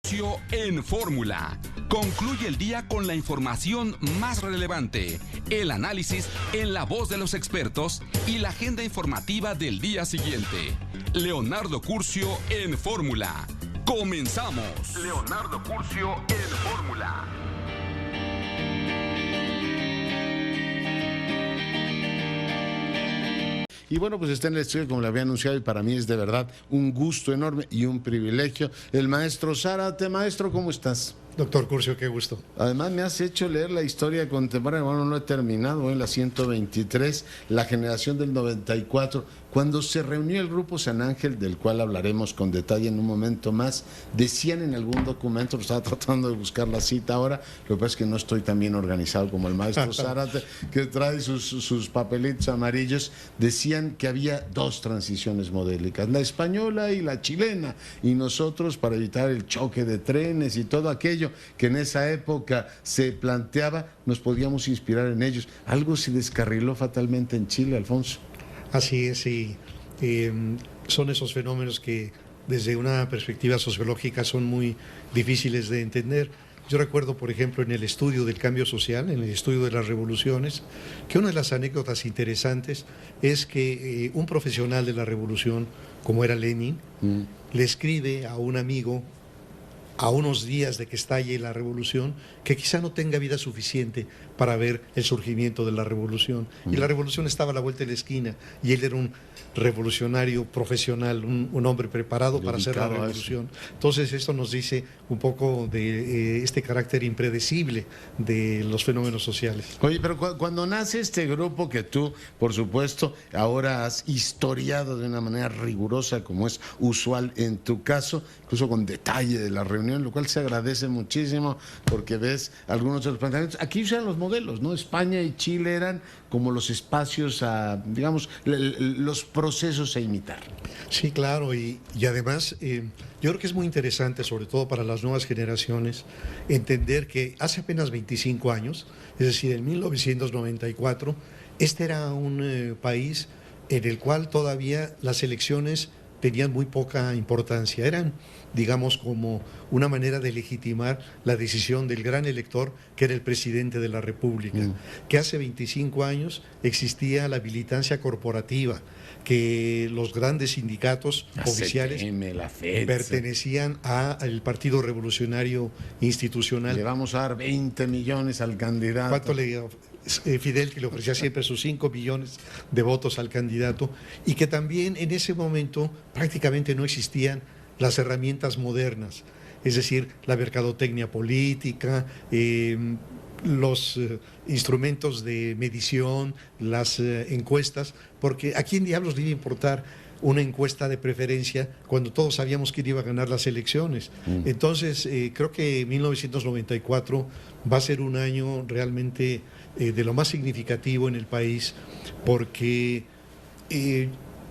En Fórmula. Concluye el día con la información más relevante, el análisis en la voz de los expertos y la agenda informativa del día siguiente. Leonardo Curcio en Fórmula. Comenzamos. Leonardo Curcio en Fórmula. Y bueno, pues está en el estudio, como le había anunciado, y para mí es de verdad un gusto enorme y un privilegio. El maestro Zárate. Maestro, ¿cómo estás? Doctor Curcio, qué gusto. Además me has hecho leer la historia contemporánea, bueno, no he terminado, en la 123, la generación del 94, cuando se reunió el Grupo San Ángel, del cual hablaremos con detalle en un momento más. Decían en algún documento, lo estaba tratando de buscar la cita ahora, lo que pasa es que no estoy tan bien organizado como el maestro Zárate, que trae sus papelitos amarillos. Decían que había dos transiciones modélicas, la española y la chilena, y nosotros, para evitar el choque de trenes y todo aquello que en esa época se planteaba, nos podíamos inspirar en ellos. Algo se descarriló fatalmente en Chile, Alfonso. Así es, y son esos fenómenos que desde una perspectiva sociológica son muy difíciles de entender. Yo recuerdo, por ejemplo, en el estudio del cambio social, en el estudio de las revoluciones, que una de las anécdotas interesantes es que un profesional de la revolución, como era Lenin, le escribe a un amigo a unos días de que estalle la revolución, que quizá no tenga vida suficiente para ver el surgimiento de la revolución. Y la revolución estaba a la vuelta de la esquina, y él era un revolucionario profesional, un hombre preparado para hacer la revolución. Entonces esto nos dice un poco de este carácter impredecible de los fenómenos sociales. Oye, pero cuando nace este grupo que tú, por supuesto, ahora has historiado de una manera rigurosa, como es usual en tu caso, incluso con detalle de la reunión, lo cual se agradece muchísimo, porque ves algunos de los planteamientos. Aquí usan los modelos, ¿no? España y Chile eran como los espacios digamos, los procesos a imitar. Sí, claro, y además yo creo que es muy interesante, sobre todo para las nuevas generaciones, entender que hace apenas 25 años, es decir, en 1994, este era un país en el cual todavía las elecciones tenían muy poca importancia, eran, digamos, como una manera de legitimar la decisión del gran elector, que era el presidente de la República, que hace 25 años existía la militancia corporativa, que los grandes sindicatos oficiales pertenecían al Partido Revolucionario Institucional. Le vamos a dar 20 millones al candidato. ¿Cuánto le Fidel, que le ofrecía siempre sus 5 millones de votos al candidato, y que también en ese momento prácticamente no existían las herramientas modernas, es decir, la mercadotecnia política, los instrumentos de medición, las encuestas, porque ¿a quién diablos le iba a importar una encuesta de preferencia cuando todos sabíamos quién iba a ganar las elecciones? Entonces, creo que 1994 va a ser un año realmente de lo más significativo en el país, porque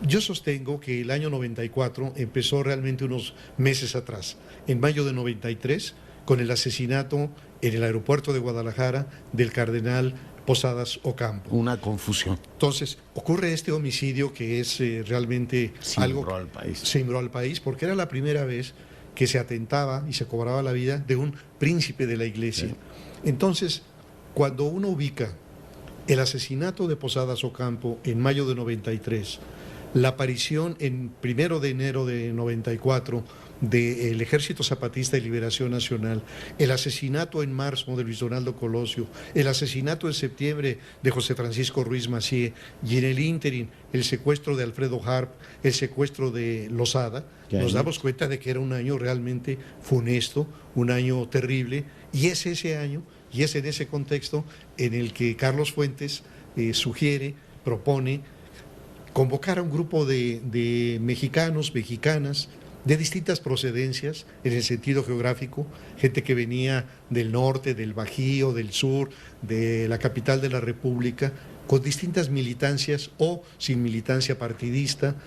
yo sostengo que el año 94 empezó realmente unos meses atrás, en mayo de 93, con el asesinato en el aeropuerto de Guadalajara del cardenal Posadas Ocampo. Una confusión. Entonces, ocurre este homicidio que es realmente algo que cimbró al país, porque era la primera vez que se atentaba y se cobraba la vida de un príncipe de la iglesia. Sí. Entonces, cuando uno ubica el asesinato de Posadas Ocampo en mayo de 93, la aparición en 1 de enero de 94 del Ejército Zapatista de Liberación Nacional, el asesinato en marzo de Luis Donaldo Colosio, el asesinato en septiembre de José Francisco Ruiz Massieu, y en el ínterin el secuestro de Alfredo Harp, el secuestro de Lozada, nos damos cuenta de que era un año realmente funesto, un año terrible, y es ese año, y es en ese contexto en el que Carlos Fuentes sugiere, propone convocar a un grupo de mexicanos, mexicanas, de distintas procedencias en el sentido geográfico, gente que venía del norte, del Bajío, del sur, de la capital de la República, con distintas militancias o sin militancia partidista,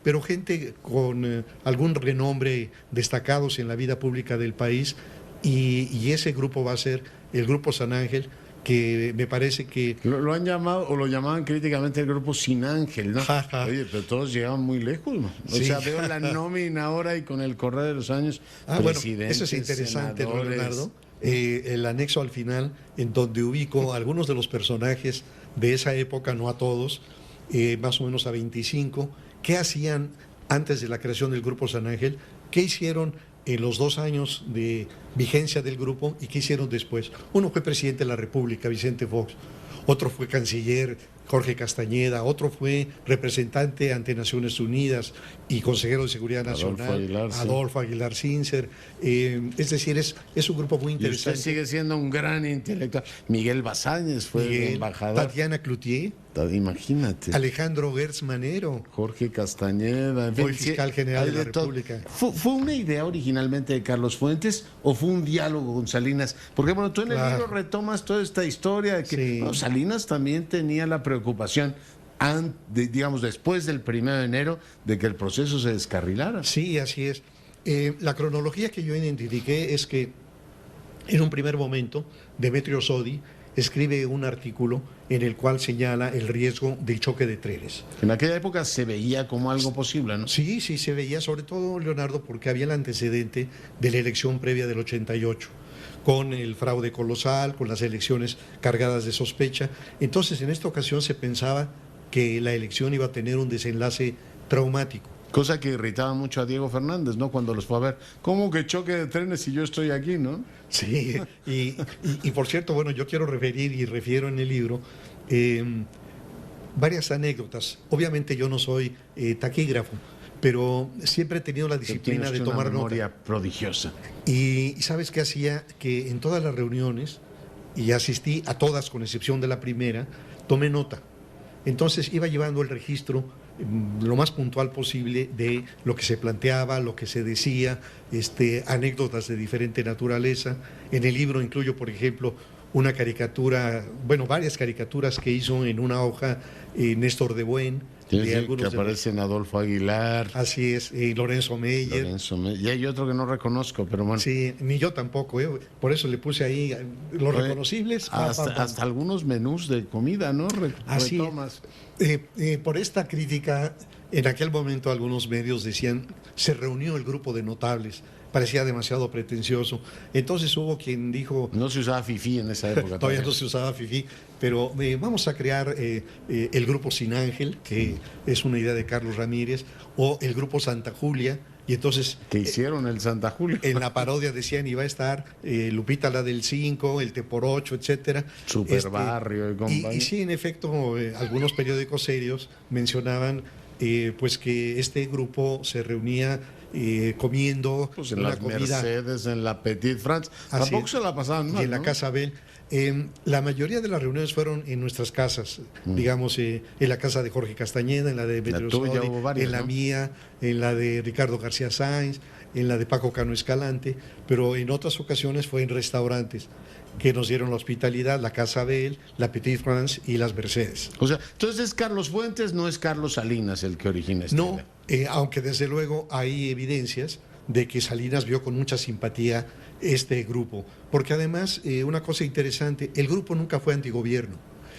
pero gente con algún renombre destacados en la vida pública del país, y ese grupo va a ser el Grupo San Ángel, que me parece que... Lo han llamado, o lo llamaban críticamente el grupo Sin Ángel, ¿no? Oye, pero todos llegaban muy lejos, ¿no? O sea, veo la nómina ahora y con el correr de los años, bueno, eso es interesante, Leonardo. El anexo al final, en donde ubico a algunos de los personajes de esa época, no a todos, más o menos a 25, ¿qué hacían antes de la creación del Grupo San Ángel? ¿Qué hicieron en los 2 años de vigencia del grupo y qué hicieron después? Uno fue presidente de la República, Vicente Fox; otro fue canciller, Jorge Castañeda; otro fue representante ante Naciones Unidas y consejero de Seguridad Nacional, Adolfo Aguilar Sincer. Es decir, es un grupo muy interesante. Y usted sigue siendo un gran intelectual. Miguel Basáñez fue embajador. Tatiana Cloutier. Imagínate. Alejandro Gertz Manero. Jorge Castañeda. Hoy fiscal general de la República. ¿Fue una idea originalmente de Carlos Fuentes o fue un diálogo con Salinas? Porque bueno, tú en el libro retomas toda esta historia de que Salinas también tenía la preocupación, digamos, después del 1 de enero, de que el proceso se descarrilara. Sí, así es. La cronología que yo identifiqué es que en un primer momento Demetrio Sodi escribe un artículo en el cual señala el riesgo del choque de trenes. En aquella época se veía como algo posible, ¿no? Sí, se veía, sobre todo, Leonardo, porque había el antecedente de la elección previa del 88, con el fraude colosal, con las elecciones cargadas de sospecha. Entonces, en esta ocasión se pensaba que la elección iba a tener un desenlace traumático. Cosa que irritaba mucho a Diego Fernández, ¿no? Cuando los fue a ver. ¿Cómo que choque de trenes si yo estoy aquí, no? Sí, y por cierto, bueno, yo quiero referir y refiero en el libro varias anécdotas. Obviamente yo no soy taquígrafo, pero siempre he tenido la disciplina de tomar nota. Una memoria prodigiosa. Y ¿sabes qué hacía? Que en todas las reuniones, y asistí a todas con excepción de la primera, tomé nota. Entonces iba llevando el registro lo más puntual posible de lo que se planteaba, lo que se decía, anécdotas de diferente naturaleza. En el libro incluyo, por ejemplo, una caricatura, bueno, varias caricaturas que hizo en una hoja Néstor de Buen. Sí, que aparecen Adolfo Aguilar. Así es, Lorenzo Meyer. Y hay otro que no reconozco, pero bueno. Sí, ni yo tampoco, por eso le puse ahí los reconocibles. Hasta algunos menús de comida, ¿no? Así por esta crítica, en aquel momento algunos medios decían, se reunió el grupo de notables. Parecía demasiado pretencioso. Entonces hubo quien dijo... No se usaba fifí en esa época. Todavía no se usaba fifí, pero vamos a crear el grupo Sin Ángel, que es una idea de Carlos Ramírez, o el grupo Santa Julia. Y entonces... ¿Qué hicieron el Santa Julia? En la parodia decían, iba a estar Lupita la del 5, el T por 8, etcétera. Superbarrio y compañía. Y sí, en efecto, algunos periódicos serios mencionaban pues que este grupo se reunía comiendo pues en las comida, Mercedes, en la Petit France. Tampoco se la pasaban mal, y en la Casa Bell. La mayoría de las reuniones fueron en nuestras casas, digamos, en la casa de Jorge Castañeda, en la de Demetrio Sodi, en la mía, en la de Ricardo García Sáenz, en la de Paco Cano Escalante, pero en otras ocasiones fue en restaurantes que nos dieron la hospitalidad, la Casa Bell, la Petit France y las Mercedes. O sea, entonces Carlos Fuentes, no es Carlos Salinas el que origina esta idea. Aunque desde luego hay evidencias de que Salinas vio con mucha simpatía este grupo, porque además, una cosa interesante, el grupo nunca fue antigobierno.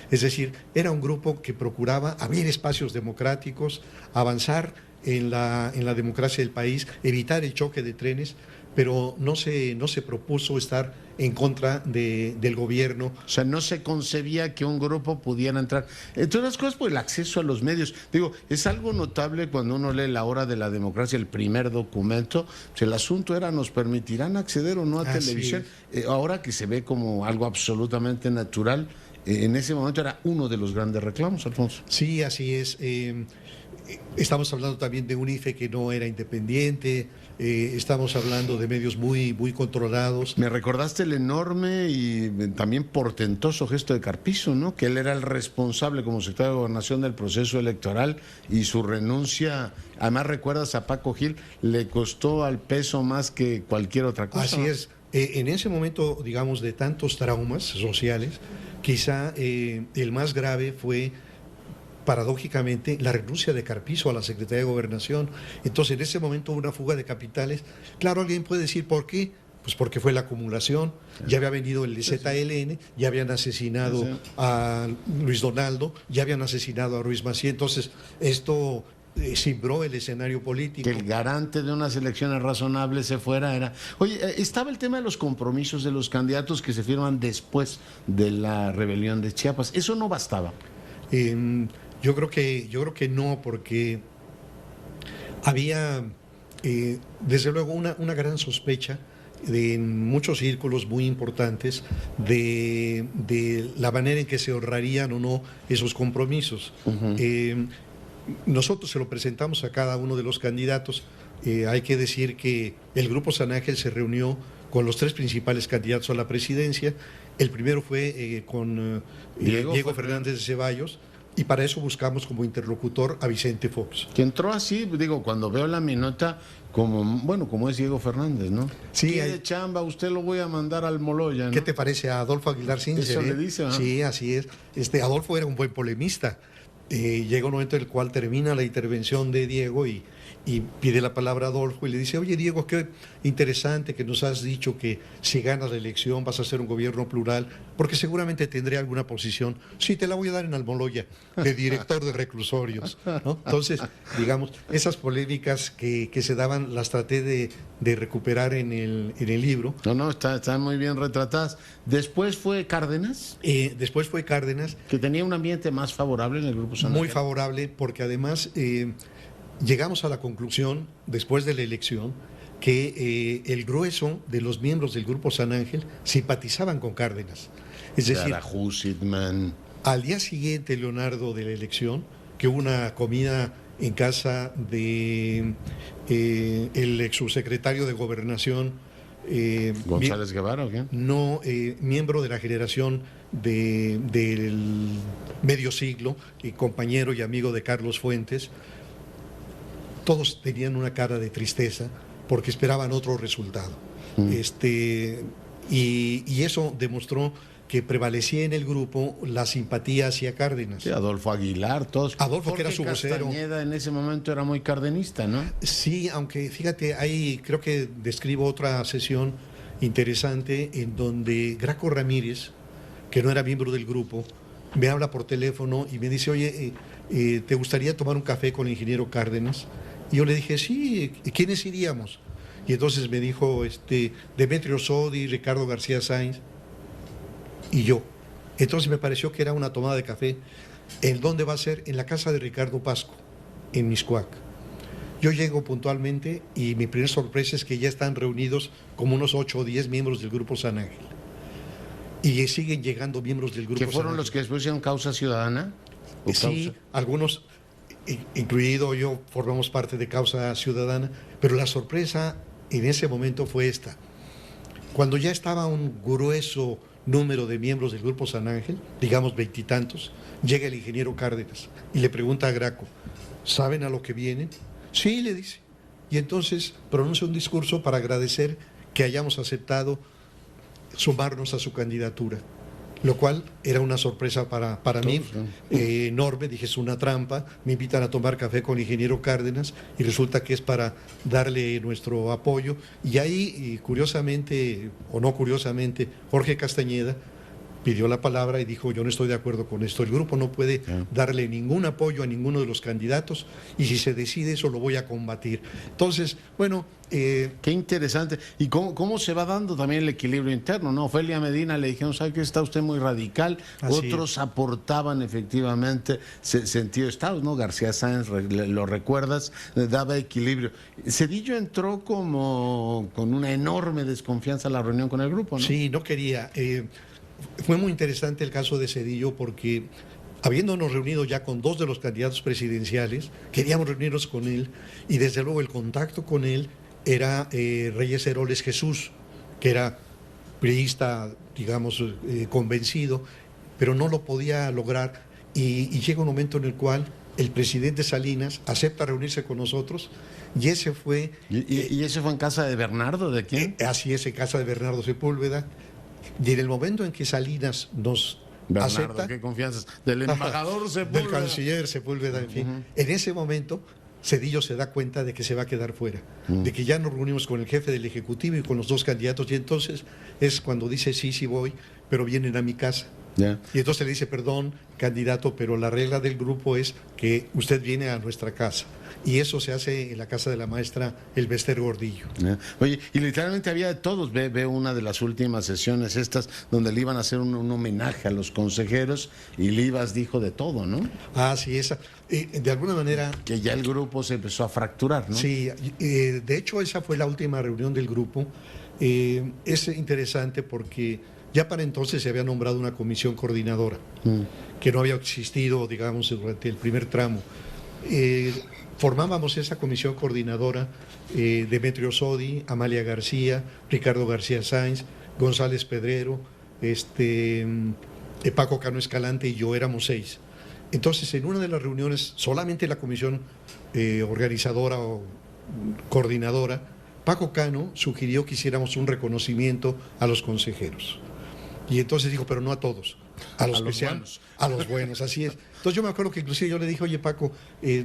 Es decir, era un grupo que procuraba abrir espacios democráticos, avanzar en la democracia del país, evitar el choque de trenes, pero no se propuso estar en contra del gobierno. O sea, no se concebía que un grupo pudiera entrar. Entre otras cosas, por el acceso a los medios. Digo, es algo notable cuando uno lee La Hora de la Democracia, el primer documento. Pues el asunto era, ¿nos permitirán acceder o no a televisión? Ahora que se ve como algo absolutamente natural, en ese momento era uno de los grandes reclamos, Alfonso. Sí, así es. Estamos hablando también de un IFE que no era independiente, estamos hablando de medios muy, muy controlados. Me recordaste el enorme y también portentoso gesto de Carpizo, ¿no? Que él era el responsable como secretario de Gobernación del proceso electoral y su renuncia, además recuerdas a Paco Gil, le costó al peso más que cualquier otra cosa. Así es. En ese momento, digamos, de tantos traumas sociales, quizá el más grave fue, paradójicamente, la renuncia de Carpizo a la Secretaría de Gobernación. Entonces, en ese momento, una fuga de capitales. Claro, alguien puede decir, ¿por qué? Pues porque fue la acumulación, ya había venido el ZLN, ya habían asesinado a Luis Donaldo, ya habían asesinado a Ruiz Massieu, entonces esto cimbró el escenario político. Que el garante de unas elecciones razonables se fuera era... Oye, estaba el tema de los compromisos de los candidatos que se firman después de la rebelión de Chiapas. ¿Eso no bastaba? Yo creo que no, porque había, desde luego, una gran sospecha en muchos círculos muy importantes de la manera en que se honrarían o no esos compromisos. Nosotros se lo presentamos a cada uno de los candidatos. Hay que decir que el Grupo San Ángel se reunió con los 3 principales candidatos a la presidencia. El primero fue con Diego Fernández de Ceballos, y para eso buscamos como interlocutor a Vicente Fox. Que entró así, digo, cuando veo la minuta, como es Diego Fernández, ¿no? Sí, de chamba, usted lo voy a mandar al Moloya, ¿no? ¿Qué te parece a Adolfo Aguilar Sincer? Eso le dice, ¿no? Sí, así es. Adolfo era un buen polemista. Llega un momento en el cual termina la intervención de Diego y pide la palabra a Adolfo y le dice: oye, Diego, qué interesante que nos has dicho que si ganas la elección vas a hacer un gobierno plural, porque seguramente tendré alguna posición. Sí, te la voy a dar en Almoloya, de director de reclusorios, ¿no? Entonces, digamos, esas polémicas que se daban las traté de recuperar en el libro. No, están muy bien retratadas. ¿Después fue Cárdenas? Después fue Cárdenas. Que tenía un ambiente más favorable en el Grupo San Ángel. Muy favorable, porque además... llegamos a la conclusión, después de la elección, que el grueso de los miembros del Grupo San Ángel simpatizaban con Cárdenas. Es decir, al día siguiente, Leonardo, de la elección, que hubo una comida en casa de el exsubsecretario de Gobernación, ¿González Guevara o qué? No, miembro de la generación del medio siglo, y compañero y amigo de Carlos Fuentes. Todos tenían una cara de tristeza porque esperaban otro resultado. Y eso demostró que prevalecía en el grupo la simpatía hacia Cárdenas. Sí, Adolfo Aguilar, todos. Adolfo, que era su vocero. Castañeda en ese momento era muy cardenista, ¿no? Sí, aunque fíjate, ahí creo que describo otra sesión interesante en donde Graco Ramírez, que no era miembro del grupo, me habla por teléfono y me dice: oye, ¿te gustaría tomar un café con el ingeniero Cárdenas? Y yo le dije: sí, ¿quiénes iríamos? Y entonces me dijo Demetrio Sodi, Ricardo García Sáenz y yo. Entonces me pareció que era una tomada de café. ¿En dónde va a ser? En la casa de Ricardo Pasco, en Mixcoac. Yo llego puntualmente y mi primera sorpresa es que ya están reunidos como unos 8 o 10 miembros del Grupo San Ángel. Y siguen llegando miembros del Grupo San Ángel. ¿Que fueron los que después hicieron Causa Ciudadana? Sí, algunos... incluido yo, formamos parte de Causa Ciudadana, pero la sorpresa en ese momento fue esta. Cuando ya estaba un grueso número de miembros del Grupo San Ángel, digamos 20 y tantos, llega el ingeniero Cárdenas y le pregunta a Graco: ¿saben a lo que vienen? Sí, le dice. Y entonces pronuncia un discurso para agradecer que hayamos aceptado sumarnos a su candidatura, lo cual era una sorpresa para mí enorme. Dije: es una trampa, me invitan a tomar café con el ingeniero Cárdenas y resulta que es para darle nuestro apoyo. Y ahí, curiosamente o no curiosamente, Jorge Castañeda pidió la palabra y dijo: yo no estoy de acuerdo con esto, el grupo no puede darle ningún apoyo a ninguno de los candidatos, y si se decide eso lo voy a combatir. Entonces, bueno... qué interesante. ¿Y cómo se va dando también el equilibrio interno, no? Ofelia Medina le dijeron: ¿sabe que está usted muy radical? Otros aportaban efectivamente sentido de Estado, ¿no? García Sáenz, lo recuerdas, daba equilibrio. Cedillo entró como con una enorme desconfianza a la reunión con el grupo, ¿no? Sí, no quería... Fue muy interesante el caso de Cedillo porque, habiéndonos reunido ya con 2 de los candidatos presidenciales, queríamos reunirnos con él, y desde luego el contacto con él era Reyes Heroles Jesús, que era priista, digamos, convencido, pero no lo podía lograr, y llega un momento en el cual el presidente Salinas acepta reunirse con nosotros, y ese fue... ¿Y ese fue en casa de Bernardo? ¿De quién? Así es, en casa de Bernardo Sepúlveda. Y en el momento en que Salinas nos Bernardo, acepta... qué confianza. Del embajador Sepúlveda. Del canciller Sepúlveda, en fin. En ese momento Cedillo se da cuenta de que se va a quedar fuera, de que ya nos reunimos con el jefe del Ejecutivo y con los dos candidatos, y entonces es cuando dice sí voy, pero vienen a mi casa. Yeah. Y entonces le dice, perdón, candidato, pero la regla del grupo es que usted viene a nuestra casa. Y eso se hace en la casa de la maestra Elbester Gordillo. Yeah. Oye, y literalmente había de todos. Ve una de las últimas sesiones estas donde le iban a hacer un homenaje a los consejeros y Livas dijo de todo, ¿no? Ah, sí, esa. De alguna manera... Que ya el grupo se empezó a fracturar, ¿no? Sí, de hecho esa fue la última reunión del grupo. Es interesante porque... Ya para entonces se había nombrado una comisión coordinadora, que no había existido, digamos, durante el primer tramo. Formábamos esa comisión coordinadora Demetrio Sodi, Amalia García, Ricardo García Sáenz, González Pedrero, Paco Cano Escalante y yo, éramos 6. Entonces, en una de las reuniones, solamente la comisión organizadora o coordinadora, Paco Cano sugirió que hiciéramos un reconocimiento a los consejeros. Y entonces dijo, pero no a todos, a los que sean, a los buenos, así es. Entonces yo me acuerdo que inclusive yo le dije, oye Paco,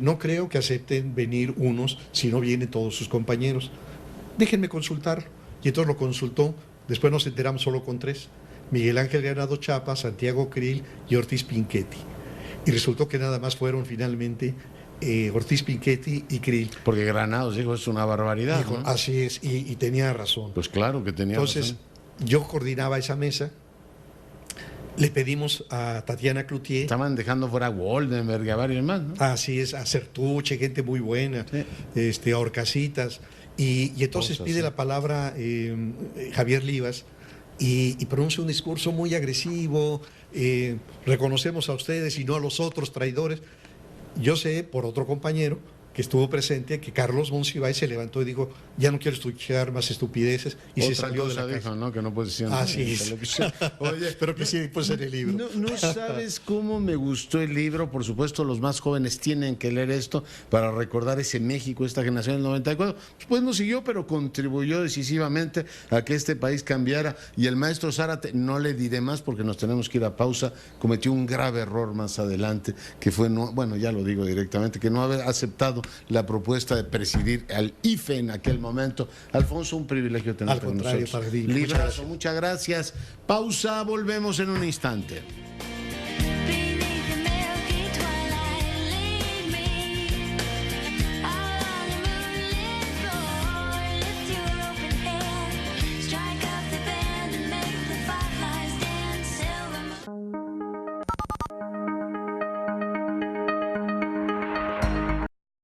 no creo que acepten venir unos si no vienen todos sus compañeros. Déjenme consultar. Y entonces lo consultó, después nos enteramos solo con 3. Miguel Ángel Granado Chapa, Santiago Krill y Ortiz Pinchetti. Y resultó que nada más fueron finalmente Ortiz Pinchetti y Krill. Porque Granados dijo, es una barbaridad. Dijo, ¿no? Así es, y tenía razón. Pues claro que tenía razón. Entonces, yo coordinaba esa mesa. Le pedimos a Tatiana Cloutier. Estaban dejando fuera a Goldenberg y a varios más, ¿no? Así es, a Certuche, gente muy buena, sí. A Orcasitas. Y entonces pide la palabra Javier Livas y pronuncia un discurso muy agresivo. Reconocemos a ustedes y no a los otros traidores. Yo sé, por otro compañero que estuvo presente, que Carlos Monsiváis se levantó y dijo, ya no quiero escuchar más estupideces, y otra se salió de la dijo, casa. ¿no? Que no puede decir nada. Así es. Oye, pero que sí puede ser el libro. No sabes cómo me gustó el libro. Por supuesto, los más jóvenes tienen que leer esto para recordar ese México, esta generación del 94. Pues no siguió, pero contribuyó decisivamente a que este país cambiara. Y el maestro Zárate, no le diré más porque nos tenemos que ir a pausa, cometió un grave error más adelante, que fue, bueno, ya lo digo directamente, que no haber aceptado la propuesta de presidir al IFE en aquel momento. Alfonso, un privilegio tenerte con nosotros. Librazo, muchas gracias. Pausa, volvemos en un instante.